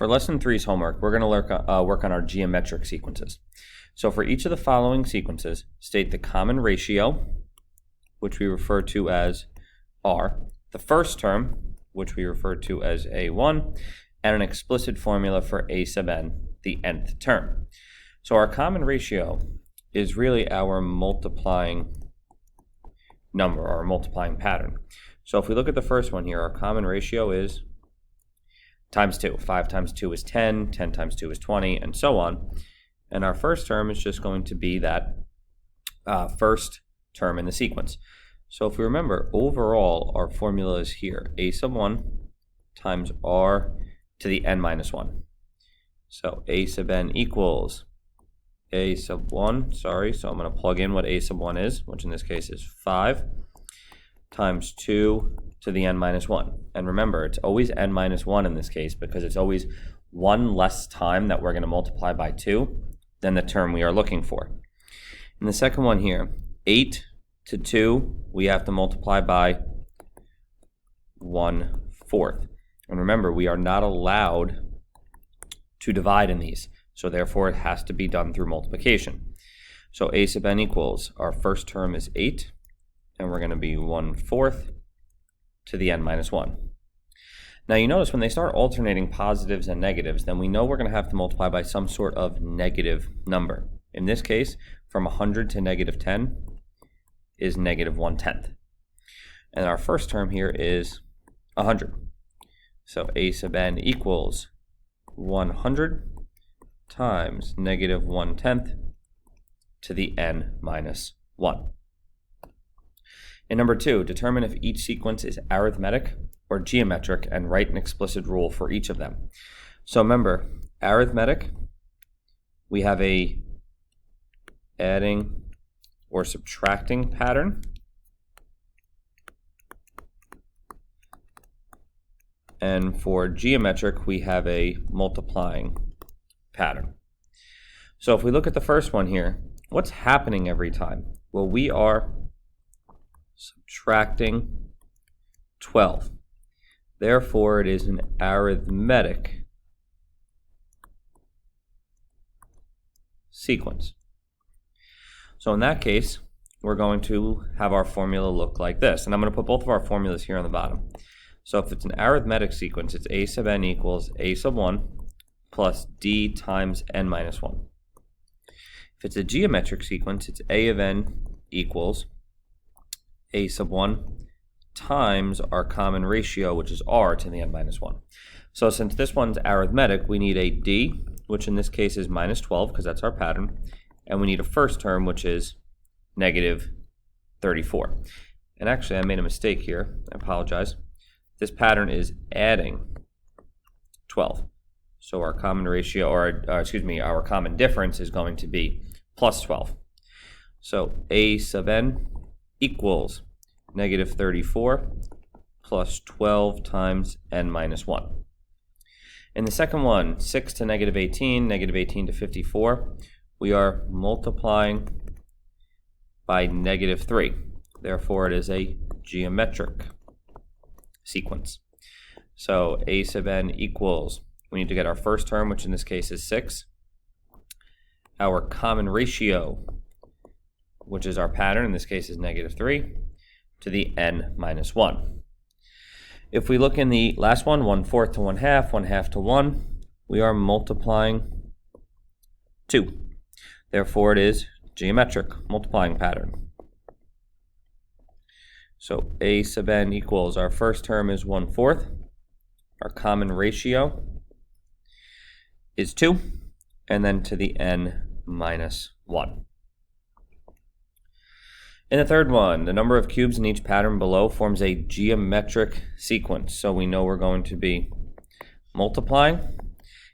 For lesson 3's homework, we're going to work on our geometric sequences. So for each of the following sequences, state the common ratio, which we refer to as R, the first term, which we refer to as A1, and an explicit formula for A sub n, the nth term. So our common ratio is really our multiplying number, or our multiplying pattern. So if we look at the first one here, our common ratio is times 2. 5 times 2 is 10, 10 times 2 is 20, and so on. And our first term is just going to be that first term in the sequence. So if we remember, overall, our formula is here, a sub 1 times r to the n minus 1. So a sub n equals a sub 1, so I'm going to plug in what a sub 1 is, which in this case is 5, times 2 to the n minus 1. And remember, it's always n minus 1 in this case because it's always one less time that we're going to multiply by 2 than the term we are looking for. In the second one here, 8 to 2, we have to multiply by 1/4. And remember, we are not allowed to divide in these, so therefore it has to be done through multiplication. So a sub n equals, our first term is 8, and we're going to be 1/4 to the n minus 1. Now you notice when they start alternating positives and negatives, then we know we're going to have to multiply by some sort of negative number. In this case, from 100 to negative 10 is negative 1/10. And our first term here is 100. So a sub n equals 100 times negative 1/10 to the n minus 1. And number 2, determine if each sequence is arithmetic or geometric and write an explicit rule for each of them. So remember, arithmetic, we have a adding or subtracting pattern. And for geometric, we have a multiplying pattern. So if we look at the first one here, what's happening every time? Well, we are subtracting 12. Therefore, it is an arithmetic sequence. So in that case, we're going to have our formula look like this. And I'm going to put both of our formulas here on the bottom. So if it's an arithmetic sequence, it's a sub n equals a sub 1 plus d times n minus 1. If it's a geometric sequence, it's a of n equals a sub 1 times our common ratio, which is r to the n minus 1. So since this one's arithmetic, we need a d, which in this case is minus 12, because that's our pattern, and we need a first term, which is negative 34. And actually, I made a mistake here. I apologize. This pattern is adding 12. So our common ratio, or our common difference is going to be plus 12. So a sub n equals negative 34 plus 12 times n minus 1. In the second one, 6 to negative 18, negative 18 to 54, we are multiplying by negative 3. Therefore, it is a geometric sequence. So a sub n equals, we need to get our first term, which in this case is 6. Our common ratio, which is our pattern, in this case is negative 3, to the n minus 1. If we look in the last one, 1/4 to 1/2, 1/2 to 1, we are multiplying 2. Therefore, it is geometric multiplying pattern. So a sub n equals, our first term is 1/4. Our common ratio is 2, and then to the n minus 1. In the third one, the number of cubes in each pattern below forms a geometric sequence. So we know we're going to be multiplying,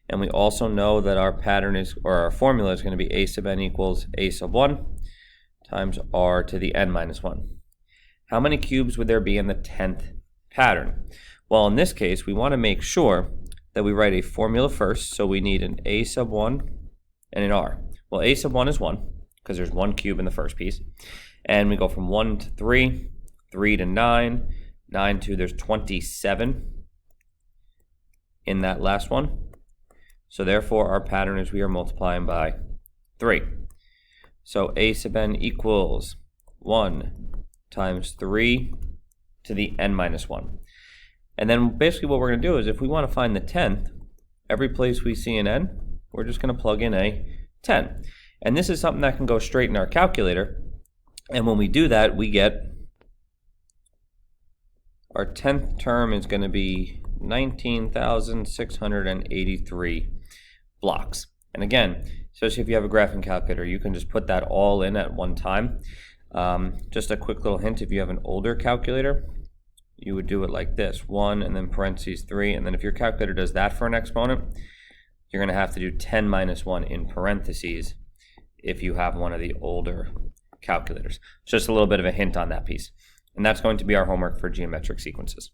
and we also know that our pattern is, or our formula is going to be a sub n equals a sub 1 times r to the n minus 1. How many cubes would there be in the 10th pattern? Well, in this case, we want to make sure that we write a formula first. So we need an a sub 1 and an r. Well, a sub 1 is 1, because there's 1 cube in the first piece. And we go from 1 to 3, 3 to 9, 9 to, there's 27 in that last one. So therefore, our pattern is we are multiplying by 3. So a sub n equals 1 times 3 to the n minus 1. And then basically what we're going to do is if we want to find the 10th, every place we see an n, we're just going to plug in a 10. And this is something that can go straight in our calculator. And when we do that, we get our 10th term is going to be 19,683 blocks. And again, especially if you have a graphing calculator, you can just put that all in at one time. Just a quick little hint, if you have an older calculator, you would do it like this, 1 and then parentheses 3, and then if your calculator does that for an exponent, you're going to have to do 10 minus 1 in parentheses if you have one of the older calculators. Just a little bit of a hint on that piece. And that's going to be our homework for geometric sequences.